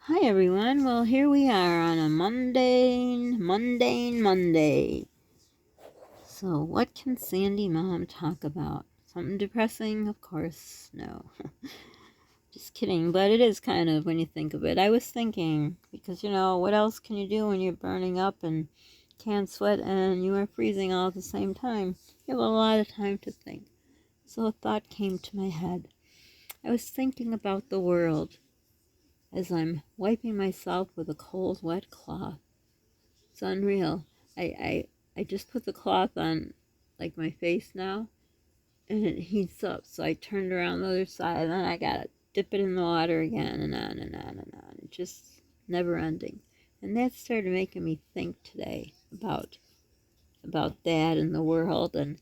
Hi everyone. Well, here we are on a mundane Monday. So, what can Sandy Mom talk about? Something depressing? Of course, no. Just kidding, but it is kind of when you think of it. I was thinking, because what else can you do when you're burning up and can't sweat and you are freezing all at the same time? You have a lot of time to think. So, a thought came to my head. I was thinking about the world as I'm wiping myself with a cold, wet cloth. It's unreal. I just put the cloth on, like, my face now, and it heats up. So I turned around the other side, and then I gotta dip it in the water again, and on and on and on. It's just never ending. And that started making me think today about that and the world, and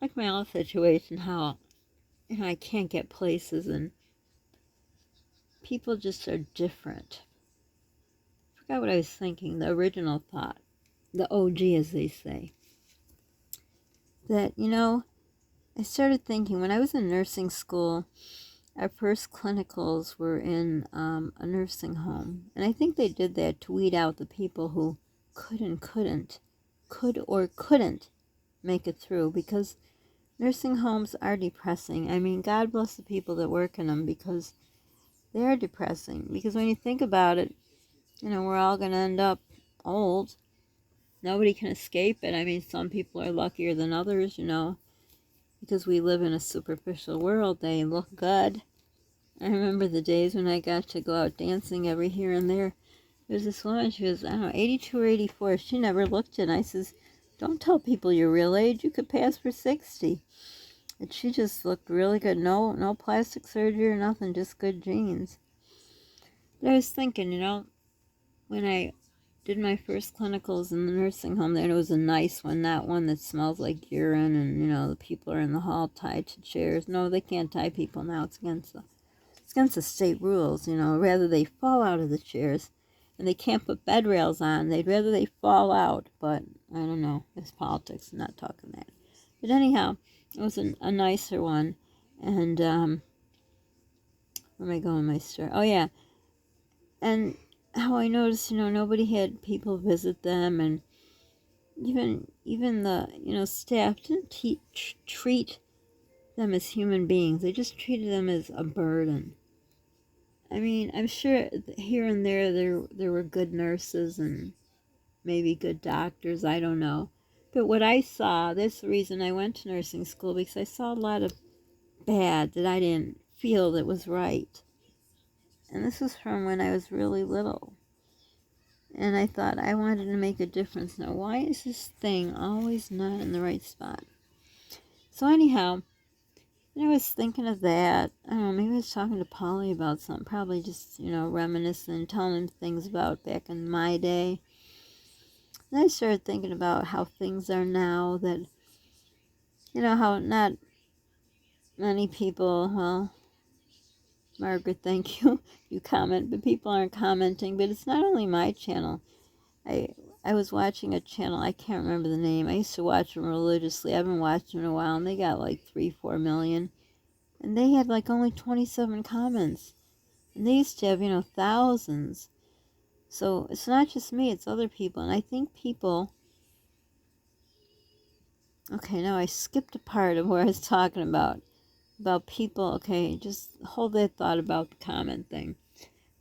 like my own situation, how I can't get places, and people just are different. I forgot what I was thinking. The original thought, the OG, as they say. That I started thinking when I was in nursing school, our first clinicals were in a nursing home. And I think they did that to weed out the people who could or couldn't make it through, because nursing homes are depressing. I mean, God bless the people that work in them, because they are depressing. Because when you think about it, we're all going to end up old. Nobody can escape it. I mean, some people are luckier than others, because we live in a superficial world. They look good. I remember the days when I got to go out dancing every here and there. There's this woman, she was, I don't know, 82 or 84. She never looked it. And I says, don't tell people your real age. You could pass for 60. And she just looked really good. No plastic surgery or nothing, just good genes. But I was thinking, when I did my first clinicals in the nursing home, that it was a nice one, not one that smells like urine and, the people are in the hall tied to chairs. No, they can't tie people now. It's against the state rules, rather they fall out of the chairs, and they can't put bed rails on. They'd rather they fall out, but I don't know. It's politics. I'm not talking that. But anyhow, it was a nicer one. And where am I going with my story? Oh, yeah. And how I noticed, nobody had people visit them, and even the, staff didn't treat them as human beings. They just treated them as a burden. I mean, I'm sure here and there were good nurses and maybe good doctors, I don't know. But what I saw, that's the reason I went to nursing school, because I saw a lot of bad that I didn't feel that was right. And this was from when I was really little. And I thought I wanted to make a difference. Now, why is this thing always not in the right spot? So anyhow, I was thinking of that. I don't know, maybe I was talking to Polly about something. Probably just, reminiscing, telling him things about back in my day. And I started thinking about how things are now, that, how not many people, well, Margaret, thank you, you comment, but people aren't commenting. But it's not only my channel. I was watching a channel, I can't remember the name. I used to watch them religiously. I haven't watched them in a while, and they got like 3-4 million. And they had like only 27 comments. And they used to have, thousands. So it's not just me, it's other people. And I think people... Okay, now I skipped a part of where I was talking about people. Okay, just hold that thought about the comment thing.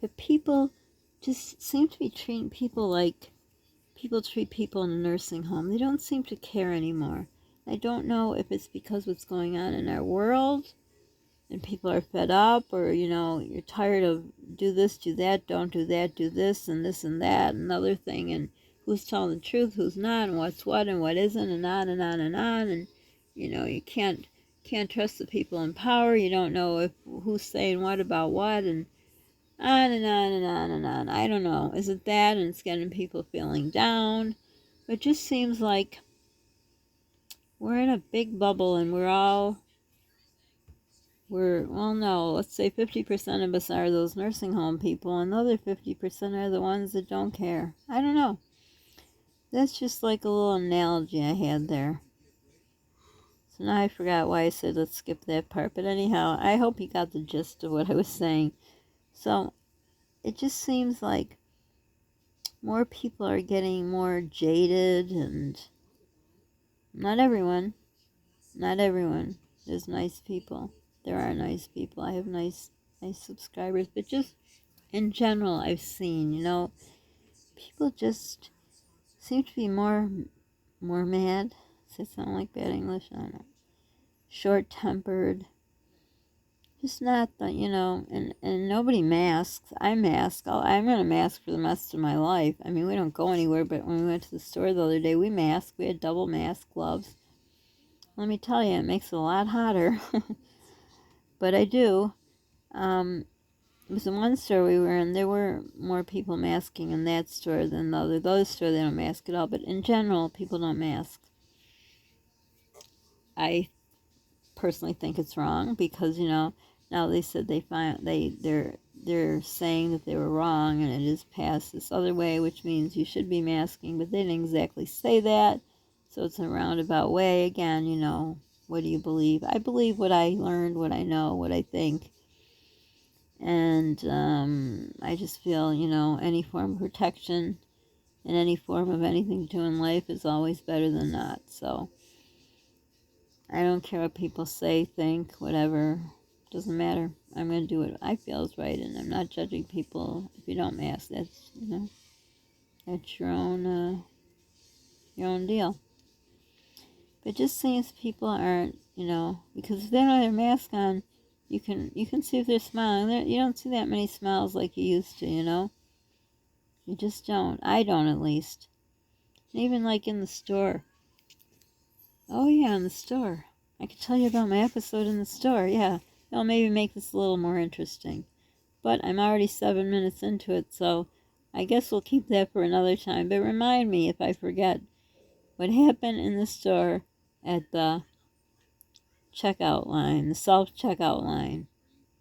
But people just seem to be treating people like people treat people in a nursing home. They don't seem to care anymore. I don't know if it's because what's going on in our world and people are fed up, or, you're tired of do this, do that, don't do that, do this and that, and another thing, and who's telling the truth, who's not, and what's what and what isn't, and on and on and on. And, you can't trust the people in power. You don't know if who's saying what about what, and on and on and on and on. I don't know. Is it that, and it's getting people feeling down? It just seems like we're in a big bubble, and well, no, let's say 50% of us are those nursing home people, and the other 50% are the ones that don't care. I don't know. That's just like a little analogy I had there. So now I forgot why I said let's skip that part. But anyhow, I hope you got the gist of what I was saying. So it just seems like more people are getting more jaded, and not everyone. There's nice people. There are nice people. I have nice subscribers, but just in general, I've seen, people just seem to be more mad. Does that sound like bad English? I don't know. Short-tempered. Just not the, and nobody masks. I mask. I'm going to mask for the rest of my life. I mean, we don't go anywhere, but when we went to the store the other day, we masked. We had double mask gloves. Let me tell you, it makes it a lot hotter. But I do. It was in one store we were in, there were more people masking in that store than the other. The other store, they don't mask at all. But in general, people don't mask. I personally think it's wrong because, now they said they're saying that they were wrong and it is passed this other way, which means you should be masking, but they didn't exactly say that. So it's a roundabout way. Again, what do you believe? I believe what I learned, what I know, what I think. And I just feel, any form of protection and any form of anything to do in life is always better than not. So I don't care what people say, think, whatever. Doesn't matter. I'm going to do what I feel is right, and I'm not judging people if you don't mask. That's, that's your own deal. But it just seems people aren't, because if they don't have their mask on, you can see if they're smiling. You don't see that many smiles like you used to, You just don't. I don't, at least. And even like in the store. Oh yeah, in the store. I could tell you about my episode in the store. Yeah, it'll maybe make this a little more interesting. But I'm already 7 minutes into it, so I guess we'll keep that for another time. But remind me if I forget what happened in the store at the checkout line, the self-checkout line.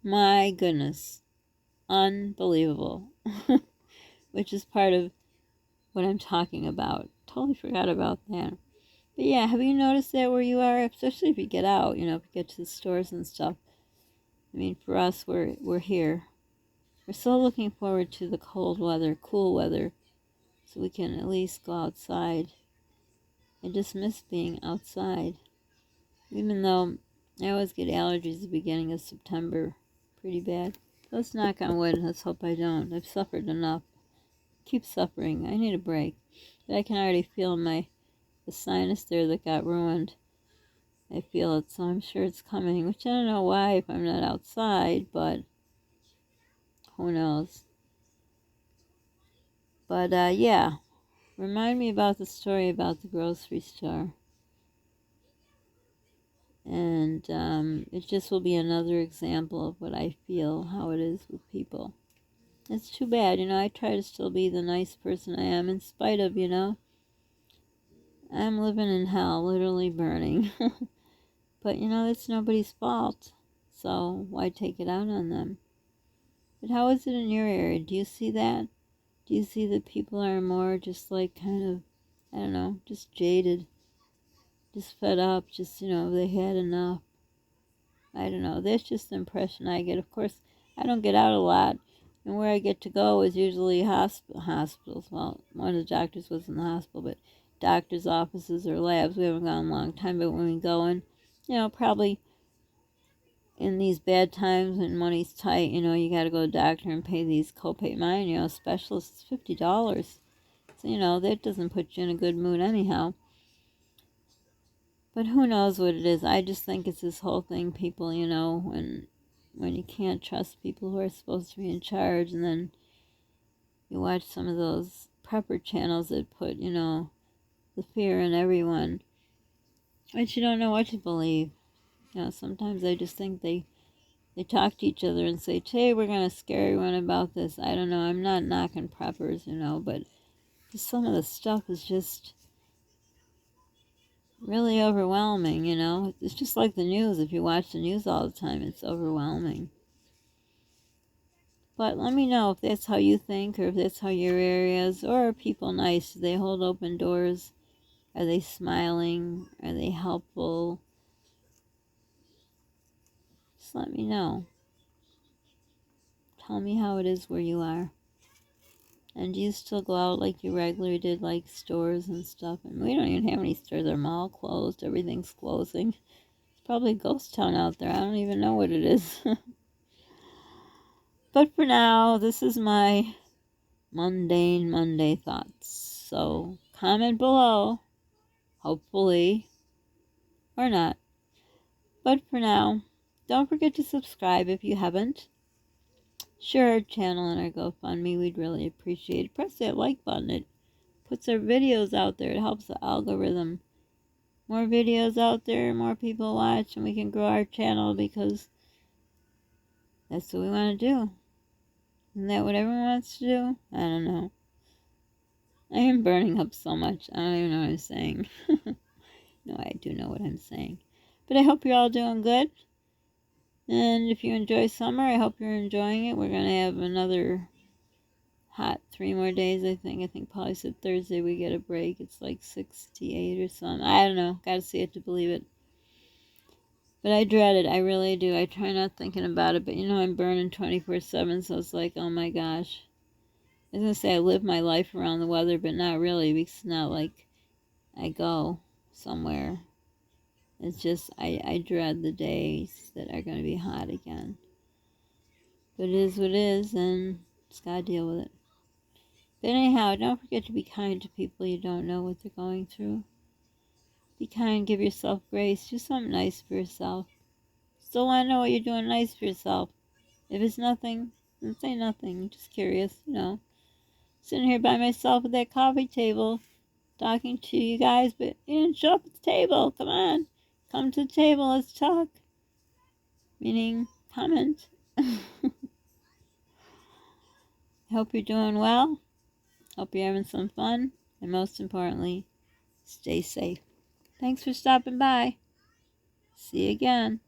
My goodness. Unbelievable. Which is part of what I'm talking about. Totally forgot about that. But yeah, have you noticed that where you are? Especially if you get out, if you get to the stores and stuff. I mean, for us, we're here. We're still looking forward to the cool weather, so we can at least go outside. I just miss being outside. Even though I always get allergies at the beginning of September. Pretty bad. Let's knock on wood. Let's hope I don't. I've suffered enough. Keep suffering. I need a break. But I can already feel the sinus there that got ruined. I feel it, so I'm sure it's coming. Which I don't know why if I'm not outside, but who knows. But yeah. Remind me about the story about the grocery store. And it just will be another example of what I feel, how it is with people. It's too bad, I try to still be the nice person I am in spite of, I'm living in hell, literally burning. But, it's nobody's fault. So why take it out on them? But how is it in your area? Do you see that? Do you see that people are more just like kind of, I don't know, just jaded, just fed up, just, they had enough? I don't know. That's just the impression I get. Of course, I don't get out a lot, and where I get to go is usually hospitals. Well, one of the doctors was in the hospital, but doctors' offices or labs. We haven't gone a long time, but when we go in, probably in these bad times when money's tight, you got to go to the doctor and pay these copay. Mine, specialist is $50. So, that doesn't put you in a good mood anyhow. But who knows what it is? I just think it's this whole thing, people, when you can't trust people who are supposed to be in charge, and then you watch some of those prepper channels that put, the fear in everyone, but you don't know what to believe. Sometimes I just think they talk to each other and say, hey, we're going to scare everyone about this. I don't know. I'm not knocking preppers, but just some of the stuff is just really overwhelming, It's just like the news. If you watch the news all the time, it's overwhelming. But let me know if that's how you think, or if that's how your area is, or are people nice? Do they hold open doors? Are they smiling? Are they helpful? Just let me know. tell me how it is where you are. And do you still go out like you regularly did, like stores and stuff? And we don't even have any stores. Our mall closed. Everything's closing. It's probably a ghost town out there. I don't even know what it is. But for now, this is my Mundane Monday thoughts. So comment below, hopefully, or not. But for now, don't forget to subscribe if you haven't. Share our channel and our GoFundMe. We'd really appreciate it. Press that like button. It puts our videos out there. It helps the algorithm. More videos out there, more people watch, and we can grow our channel because that's what we want to do. Isn't that what everyone wants to do? I don't know. I am burning up so much. I don't even know what I'm saying. No, I do know what I'm saying. But I hope you're all doing good. And if you enjoy summer, I hope you're enjoying it. We're going to have another hot 3 more days, I think. I think Polly said Thursday we get a break. It's like 68 or something. I don't know. Got to see it to believe it. But I dread it. I really do. I try not thinking about it. But, I'm burning 24/7, so it's like, oh, my gosh. I was going to say I live my life around the weather, but not really, because it's not like I go somewhere. It's just, I dread the days that are going to be hot again. But it is what it is, and just got to deal with it. But anyhow, don't forget to be kind to people you don't know what they're going through. Be kind, give yourself grace, do something nice for yourself. Still want to know what you're doing nice for yourself. If it's nothing, then say nothing. I'm just curious, Sitting here by myself at that coffee table, talking to you guys, but you didn't show up at the table. Come on. Come to the table, let's talk. Meaning, comment. I hope you're doing well. Hope you're having some fun. And most importantly, stay safe. Thanks for stopping by. See you again.